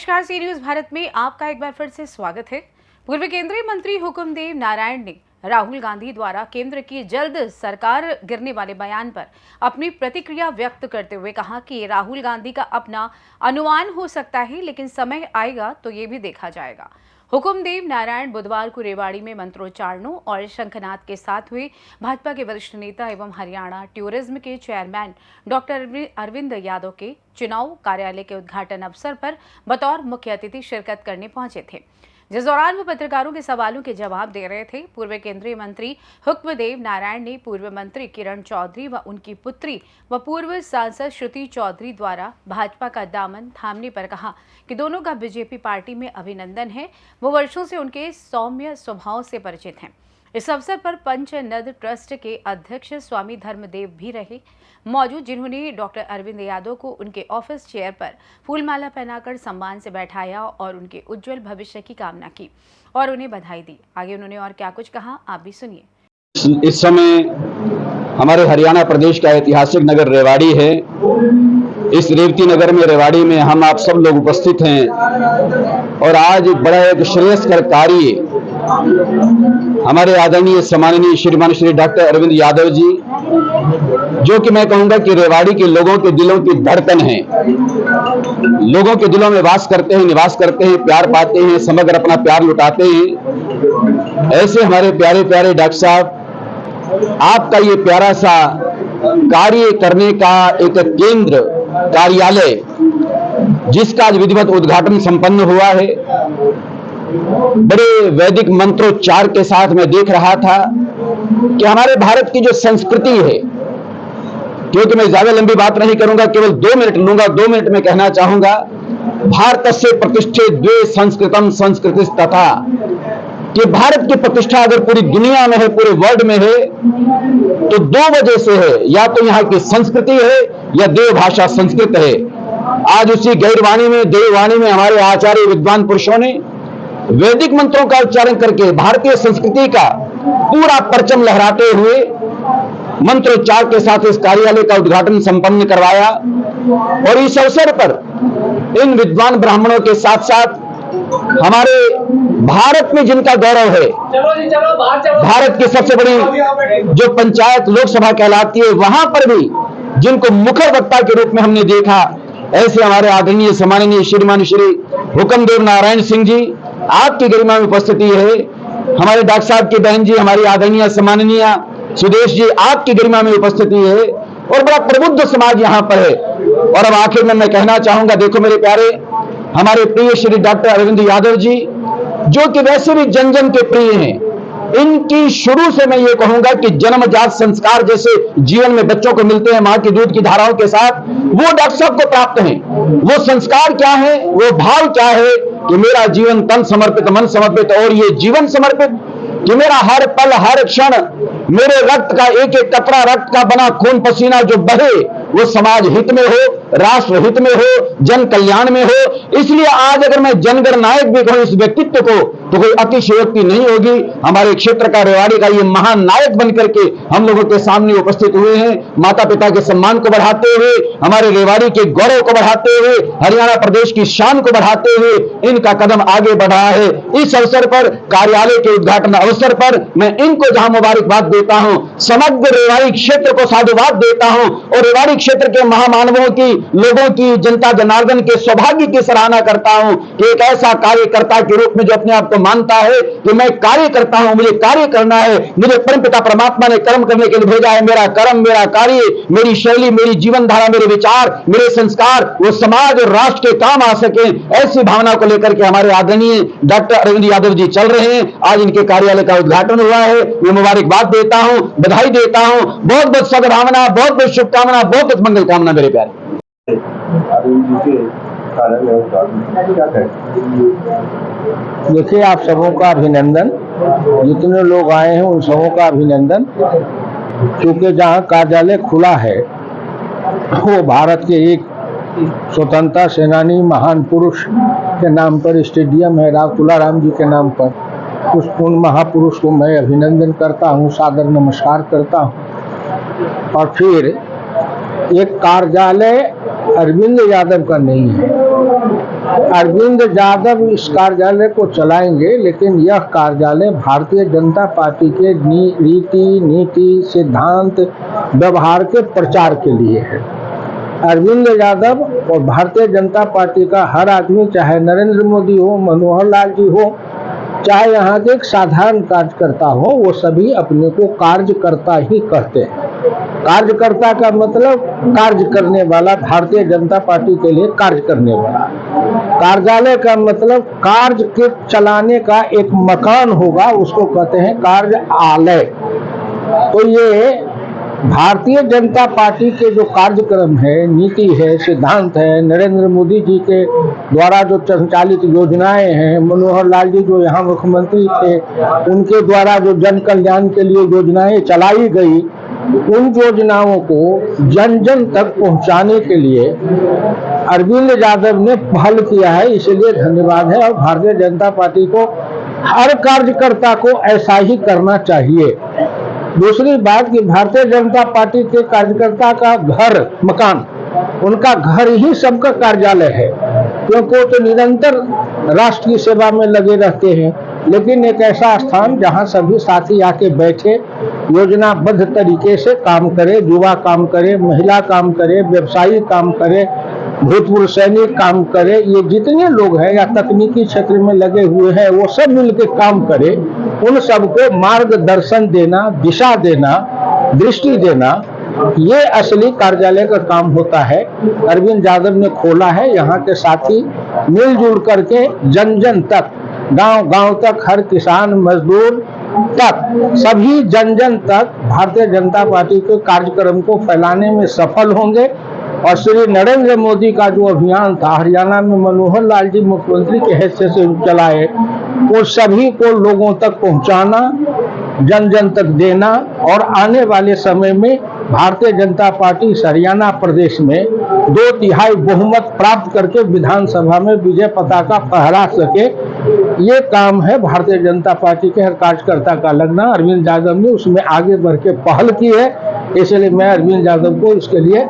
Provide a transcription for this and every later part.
नमस्कार, सी न्यूज भारत में आपका एक बार फिर से स्वागत है। पूर्व केंद्रीय मंत्री हुकुमदेव नारायण ने राहुल गांधी द्वारा केंद्र की जल्द सरकार गिरने वाले बयान पर अपनी प्रतिक्रिया व्यक्त करते हुए कहा कि राहुल गांधी का अपना अनुमान हो सकता है, लेकिन समय आएगा तो ये भी देखा जाएगा। हुकुमदेव नारायण बुधवार को रेवाड़ी में मंत्रोच्चारणों और शंखनाद के साथ हुए भाजपा के वरिष्ठ नेता एवं हरियाणा टूरिज्म के चेयरमैन डॉक्टर अरविंद यादव के चुनाव कार्यालय के उद्घाटन अवसर पर बतौर मुख्य अतिथि शिरकत करने पहुंचे थे, जिस दौरान वो पत्रकारों के सवालों के जवाब दे रहे थे। पूर्व केंद्रीय मंत्री हुकुमदेव नारायण ने पूर्व मंत्री किरण चौधरी व उनकी पुत्री व पूर्व सांसद श्रुति चौधरी द्वारा भाजपा का दामन थामने पर कहा कि दोनों का बीजेपी पार्टी में अभिनंदन है। वो वर्षों से उनके सौम्य स्वभाव से परिचित हैं। इस अवसर पर पंचनद ट्रस्ट के अध्यक्ष स्वामी धर्मदेव भी रहे मौजूद, जिन्होंने डॉक्टर अरविंद यादव को उनके ऑफिस चेयर पर फूलमाला पहनाकर सम्मान से बैठाया और उनके उज्जवल भविष्य की कामना की और उन्हें बधाई दी। आगे उन्होंने और क्या कुछ कहा, आप भी सुनिए। इस समय हमारे हरियाणा प्रदेश का ऐतिहासिक नगर रेवाड़ी है। इस रेवती नगर में, रेवाड़ी में हम आप सब लोग उपस्थित हैं और आज बड़ा एक श्रेयस्कर कार्य हमारे आदरणीय सम्माननीय श्रीमान श्री डॉक्टर अरविंद यादव जी, जो कि मैं कहूंगा कि रेवाड़ी के लोगों के दिलों की धड़कन है, लोगों के दिलों में वास करते हैं, निवास करते हैं, प्यार पाते हैं, समग्र अपना प्यार लुटाते हैं। ऐसे हमारे प्यारे प्यारे डॉक्टर साहब, आपका ये प्यारा सा कार्य करने का एक केंद्र कार्यालय, जिसका आज विधिवत उद्घाटन संपन्न हुआ है, बड़े वैदिक मंत्रोच्चार के साथ मैं देख रहा था कि हमारे भारत की जो संस्कृति है, क्योंकि मैं ज्यादा लंबी बात नहीं करूंगा, केवल 2 मिनट लूंगा। 2 मिनट में कहना चाहूंगा, भारत से प्रतिष्ठित द्वे संस्कृतम संस्कृति तथा, कि भारत की प्रतिष्ठा अगर पूरी दुनिया में है, पूरे वर्ल्ड में है, तो 2 वजह से है। या तो यहाँ की संस्कृति है या देव भाषा संस्कृत है। आज उसी गैरवाणी में, देववाणी में हमारे आचार्य विद्वान पुरुषों ने वैदिक मंत्रों का उच्चारण करके भारतीय संस्कृति का पूरा परचम लहराते हुए मंत्रोच्चार के साथ इस कार्यालय का उद्घाटन संपन्न करवाया। और इस अवसर पर इन विद्वान ब्राह्मणों के साथ साथ हमारे भारत में जिनका गौरव है, भारत की सबसे बड़ी जो पंचायत लोकसभा कहलाती है, वहां पर भी जिनको मुखर वक्ता के रूप में हमने देखा, ऐसे हमारे आदरणीय सम्माननीय श्रीमान श्री हुकुमदेव नारायण सिंह जी, आपकी गरिमा में उपस्थिति है। हमारे डॉक्टर साहब की बहन जी, हमारी आदरणीय सम्माननीय सुदेश जी, आपकी गरिमा में उपस्थिति है और बड़ा प्रबुद्ध समाज यहाँ पर है। और अब आखिर में मैं कहना चाहूंगा, देखो मेरे प्यारे, हमारे प्रिय श्री डॉक्टर अरविंद यादव जी, जो कि वैसे भी जन जन के प्रिय हैं, इनकी शुरू से मैं ये कहूंगा कि जन्मजात संस्कार जैसे जीवन में बच्चों को मिलते हैं मां की दूध की धाराओं के साथ, वो डॉक्टर साहब को प्राप्त हैं। वो संस्कार क्या है, वो भाव क्या है कि मेरा जीवन तन समर्पित, मन समर्पित और ये जीवन समर्पित, कि मेरा हर पल हर क्षण मेरे रक्त का एक एक कतरा, रक्त का बना खून पसीना जो बहे, वो समाज हित में हो, राष्ट्र हित में हो, जन कल्याण में हो। इसलिए आज अगर मैं जनगण नायक भी कहूं इस व्यक्तित्व को, तो कोई अतिशयोक्ति नहीं होगी। हमारे क्षेत्र का, रेवाड़ी का ये महान नायक बनकर के हम लोगों के सामने उपस्थित हुए हैं। माता पिता के सम्मान को बढ़ाते हुए, हमारे रेवाड़ी के गौरव को बढ़ाते हुए, हरियाणा प्रदेश की शान को बढ़ाते हुए इनका कदम आगे बढ़ा है। इस अवसर पर, कार्यालय के उद्घाटन अवसर पर, मैं इनको जहां मुबारकबाद देता हूं, समग्र रेवाड़ी क्षेत्र को साधुवाद देता हूं और रेवाड़ी क्षेत्र के महामानवों की, लोगों की, जनता जनार्दन के सौभाग्य की सराहना करता हूं कि एक ऐसा कार्यकर्ता के रूप में जो अपने आप को मानता है कि मैं कार्य करता हूं, मुझे कार्य करना है, मुझे परमपिता परमात्मा ने कर्म करने के लिए भेजा है, मेरा कर्म, मेरा कार्य, मेरी शैली, मेरी जीवन धारा, मेरे विचार, मेरे संस्कार वो समाज और राष्ट्र के काम आ सके, ऐसी भावना को लेकर के हमारे आदरणीय डॉक्टर अरविंद यादव जी चल रहे हैं। आज इनके कार्यालय का उद्घाटन हुआ है, मैं मुबारकबाद देता हूं, बधाई देता हूं। बहुत बहुत सद्भावना, बहुत बहुत शुभकामना, बहुत बहुत मंगल कामना मेरे प्यारे। देखिए, आप सबों का अभिनंदन, जितने लोग आए हैं उन सबों का अभिनंदन, क्योंकि जहाँ कार्यालय खुला है वो भारत के एक स्वतंत्रता सेनानी महान पुरुष के नाम पर स्टेडियम है, राव तुलाराम जी के नाम पर। उस उन महापुरुष को मैं अभिनंदन करता हूँ, सादर नमस्कार करता हूँ। और फिर एक कार्यालय अरविंद यादव का नहीं है, अरविंद यादव इस कार्यालय को चलाएंगे, लेकिन यह कार्यालय भारतीय जनता पार्टी के रीति, नीति, सिद्धांत, व्यवहार के प्रचार के लिए है। अरविंद यादव और भारतीय जनता पार्टी का हर आदमी, चाहे नरेंद्र मोदी हो, मनोहर लाल जी हो, चाहे यहाँ के एक साधारण कार्यकर्ता हो, वो सभी अपने को कार्यकर्ता ही कहते हैं। कार्यकर्ता का मतलब कार्य करने वाला, भारतीय जनता पार्टी के लिए कार्य करने वाला। कार्यालय का मतलब कार्य के चलाने का एक मकान होगा, उसको कहते हैं कार्यालय। तो ये भारतीय जनता पार्टी के जो कार्यक्रम है, नीति है, सिद्धांत है, नरेंद्र मोदी जी के द्वारा जो संचालित योजनाएं हैं, मनोहर लाल जी जो यहाँ मुख्यमंत्री थे उनके द्वारा जो जन कल्याण के लिए योजनाएं चलाई गई, उन योजनाओं को जन जन तक पहुंचाने के लिए अरविंद यादव ने पहल किया है, इसलिए धन्यवाद है। और भारतीय जनता पार्टी को हर कार्यकर्ता को ऐसा ही करना चाहिए। दूसरी बात कि भारतीय जनता पार्टी के कार्यकर्ता का घर, मकान, उनका घर ही सबका कार्यालय है, क्योंकि वो तो निरंतर राष्ट्र की सेवा में लगे रहते हैं। लेकिन एक ऐसा स्थान जहां सभी साथी आके बैठे, योजनाबद्ध तरीके से काम करे, युवा काम करे, महिला काम करे, व्यवसायी काम करे, भूतपूर्व सैनिक काम करे, ये जितने लोग हैं या तकनीकी क्षेत्र में लगे हुए हैं, वो सब मिलकर काम करे, उन सबको मार्गदर्शन देना, दिशा देना, दृष्टि देना, ये असली कार्यालय का काम होता है। अरविंद यादव ने खोला है, यहाँ के साथी मिलजुल करके जन जन तक, गांव गांव तक, हर किसान मजदूर तक, सभी जन जन तक भारतीय जनता पार्टी के कार्यक्रम को फैलाने में सफल होंगे। और श्री नरेंद्र मोदी का जो अभियान था, हरियाणा में मनोहर लाल जी मुख्यमंत्री के हैसियत से चलाए, वो सभी को लोगों तक पहुंचाना, जन जन तक देना, और आने वाले समय में भारतीय जनता पार्टी हरियाणा प्रदेश में 2/3 बहुमत प्राप्त करके विधानसभा में विजय पताका फहरा सके, ये काम है भारतीय जनता पार्टी के हर कार्यकर्ता का लगना। अरविंद यादव ने उसमें आगे बढ़ के पहल की है, इसलिए मैं अरविंद यादव को इसके लिए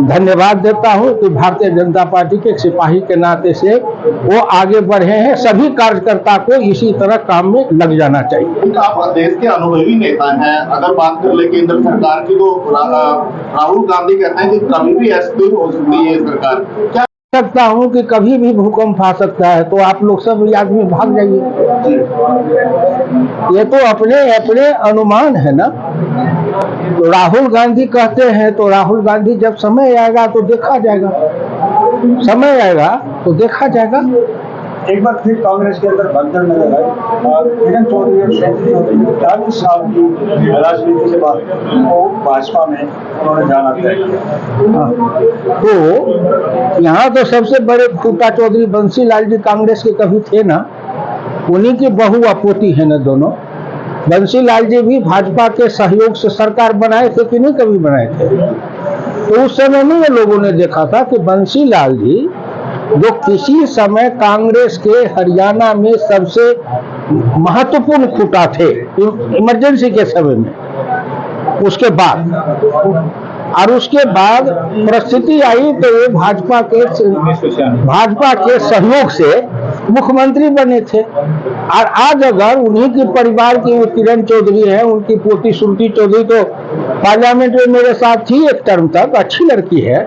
धन्यवाद देता हूं कि भारतीय जनता पार्टी के एक सिपाही के नाते से वो आगे बढ़े हैं। सभी कार्यकर्ता को इसी तरह काम में लग जाना चाहिए। आप देश के अनुभवी नेता हैं, अगर बात कर ले केंद्र सरकार की, तो राहुल गांधी कहते हैं कि कभी भी अस्थिर हो सकती है सरकार। क्या सकता हूं कि कभी भी भूकंप आ सकता है, तो आप लोग सब आदमी भाग जाइए। ये तो अपने अपने अनुमान है ना। तो राहुल गांधी कहते हैं, तो राहुल गांधी जब समय आएगा तो देखा जाएगा, समय आएगा तो देखा जाएगा। एक बार फिर कांग्रेस के अंदर बंधन नजर आए। किरण चौधरी और शैलेंद्र चौधरी 40 साल की राजनीति के बाद वो भाजपा में उन्होंने जाना तय किया। तो यहाँ तो सबसे बड़े खूटा चौधरी बंसी लाल जी कांग्रेस के कभी थे ना, उन्हीं की बहू अपोती है ना दोनों। बंसी लाल जी भी भाजपा के सहयोग से सरकार बनाए थे कि नहीं, कभी बनाए थे? तो उस समय में ये लोगों ने देखा था कि बंसी लाल जी जो किसी समय कांग्रेस के हरियाणा में सबसे महत्वपूर्ण खूंटा थे इमरजेंसी के समय में, उसके बाद परिस्थिति आई तो ये भाजपा के सहयोग से मुख्यमंत्री बने थे। और आज अगर उन्हीं के परिवार की किरण चौधरी है, उनकी पोती श्रुति चौधरी तो पार्लियामेंट में मेरे साथ थी एक टर्म तक, अच्छी लड़की है,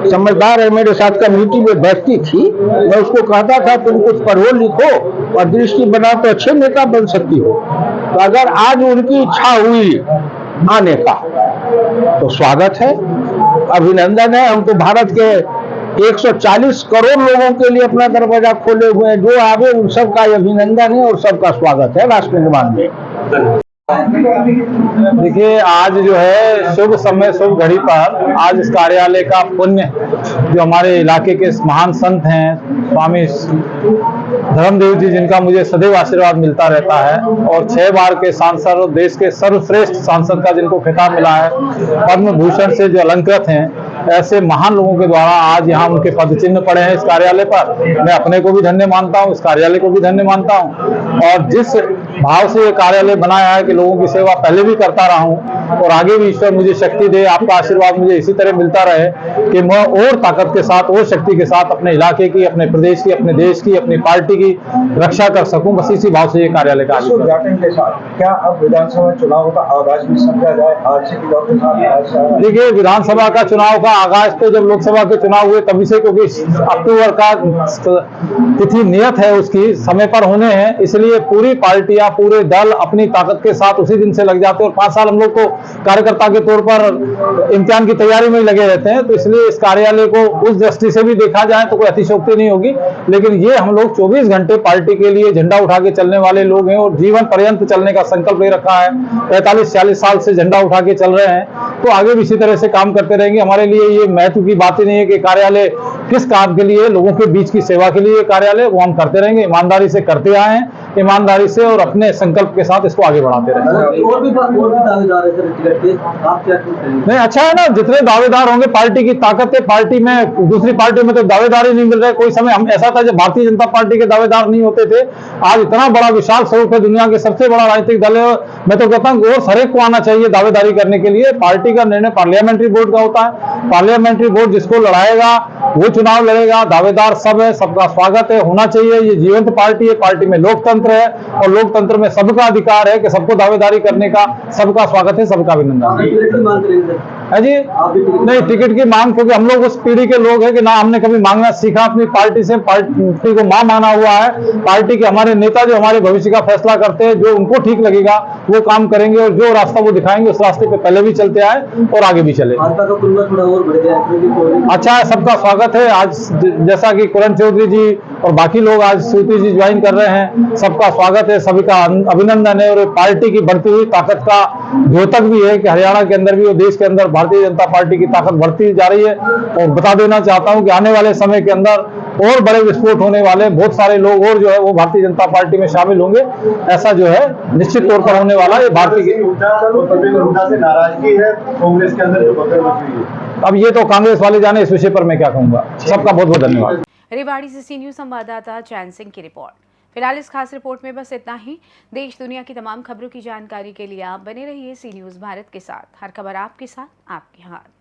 समझदार है, मेरे साथ कमेटी में बैठती थी। मैं उसको कहता था तुम कुछ पढ़ो लिखो और दृष्टि बनाओ तो अच्छे नेता बन सकती हो। तो अगर आज उनकी इच्छा हुई आने का तो स्वागत है, अभिनंदन है। हम तो भारत के 140 करोड़ लोगों के लिए अपना दरवाजा खोले हुए हैं, जो आवे उन सबका अभिनंदन है और सबका स्वागत है राष्ट्र निर्माण में। देखिए, आज जो है शुभ समय शुभ घड़ी पर आज इस कार्यालय का पुण्य जो हमारे इलाके के महान संत हैं स्वामी धर्मदेव जी, जिनका मुझे सदैव आशीर्वाद मिलता रहता है, और 6 बार के सांसद और देश के सर्वश्रेष्ठ सांसद का जिनको खिताब मिला है, पद्म भूषण से जो अलंकृत हैं, ऐसे महान लोगों के द्वारा आज यहाँ उनके पद चिन्ह पड़े हैं इस कार्यालय पर। मैं अपने को भी धन्य मानता हूँ, इस कार्यालय को भी धन्य मानता हूँ। और जिस भाव से ये कार्यालय बनाया है कि लोगों की सेवा पहले भी करता रहा हूँ और आगे भी ईश्वर मुझे शक्ति दे, आपका आशीर्वाद मुझे इसी तरह मिलता रहे कि मैं और ताकत के साथ और शक्ति के साथ अपने इलाके की, अपने प्रदेश की, अपने देश की, अपनी पार्टी की रक्षा कर सकूं। बस इसी भाव से ये कार्यालय का आयोजन उद्घाटन के साथ क्या अब विधानसभा चुनाव का आगाज भी समझा जाए आज से की डॉक्टर साहब? देखिए, विधानसभा का चुनाव का आगाज तो जब लोकसभा के चुनाव हुए तभी से, क्योंकि अक्टूबर का तिथि नियत है, उसकी समय पर होने हैं, इसलिए पूरी पार्टियां, पूरे दल अपनी ताकत के साथ उसी दिन से लग जाते हैं और 5 साल हम लोग को कार्यकर्ता के तौर पर इम्तिहान की तैयारी में ही लगे रहते हैं। तो इसलिए इस कार्यालय को उस दृष्टि से भी देखा जाए तो कोई अतिशयोक्ति नहीं होगी, लेकिन ये हम लोग 24 घंटे पार्टी के लिए झंडा उठा के चलने वाले लोग हैं और जीवन पर्यंत चलने का संकल्प ले रखा है। 45-40 साल से झंडा उठा के चल रहे हैं, तो आगे भी इसी तरह से काम करते रहेंगे। हमारे लिए ये महत्व की बात ही नहीं है कि कार्यालय किस काम के लिए, लोगों के बीच की सेवा के लिए कार्यालय, वो हम करते रहेंगे, ईमानदारी से करते आए हैं, ईमानदारी से और अपने संकल्प के साथ इसको आगे बढ़ाते रहेंगे। और भी दावेदार है सर टिकट के, आप क्या कहेंगे? नहीं, अच्छा है ना, जितने दावेदार होंगे, पार्टी की ताकत है। पार्टी में, दूसरी पार्टी में तो दावेदार ही नहीं मिल रहे। कोई समय हम ऐसा था जब भारतीय जनता पार्टी के दावेदार नहीं होते थे, आज इतना बड़ा विशाल स्वरूप है, दुनिया के सबसे बड़ा राजनीतिक दल है। मैं तो कहता हूँ और हरेक को आना चाहिए दावेदारी करने के लिए। पार्टी का निर्णय पार्लियामेंट्री बोर्ड का होता है, पार्लियामेंट्री बोर्ड जिसको लड़ाएगा वो चुनाव लड़ेगा। दावेदार सब है, सबका स्वागत है, होना चाहिए। ये जीवंत पार्टी है, पार्टी में लोकतंत्र है और लोकतंत्र में सबका अधिकार है कि सबको दावेदारी करने का। सबका स्वागत है, सबका अभिनंदन है जी। नहीं, टिकट की मांग, क्योंकि हम लोग उस पीढ़ी के लोग हैं कि ना हमने कभी मांगना सीखा अपनी पार्टी से, पार्टी को मां माना हुआ है। पार्टी के हमारे नेता जो हमारे भविष्य का फैसला करते हैं, जो उनको ठीक लगेगा वो काम करेंगे और जो रास्ता वो दिखाएंगे उस रास्ते पे पहले भी चलते आए और आगे भी चले। अच्छा है, सबका स्वागत है। आज जैसा कि किरण चौधरी जी और बाकी लोग आज सूती जी ज्वाइन कर रहे हैं, सबका स्वागत है, सभी का अभिनंदन है। और पार्टी की बढ़ती हुई ताकत का द्योतक भी है कि हरियाणा के अंदर भी और देश के अंदर भारतीय जनता पार्टी की ताकत बढ़ती जा रही है। और बता देना चाहता हूं कि आने वाले समय के अंदर और बड़े विस्फोट होने वाले, बहुत सारे लोग और जो है वो भारतीय जनता पार्टी में शामिल होंगे। ऐसा जो है निश्चित तौर पर होने वाला है। भारतीय की से नाराजगी है कांग्रेस के अंदर जो बकर बची हुई है। अब ये तो कांग्रेस वाले जाने, इस विषय पर मैं क्या कहूंगा। सबका बहुत बहुत धन्यवाद। रेवाड़ी से सी न्यूज़ संवाददाता चैन सिंह की रिपोर्ट। फिलहाल इस खास रिपोर्ट में बस इतना ही। देश दुनिया की तमाम खबरों की जानकारी के लिए आप बने रहिए सी न्यूज़ भारत के साथ। हर खबर आपके साथ, आपके हाथ।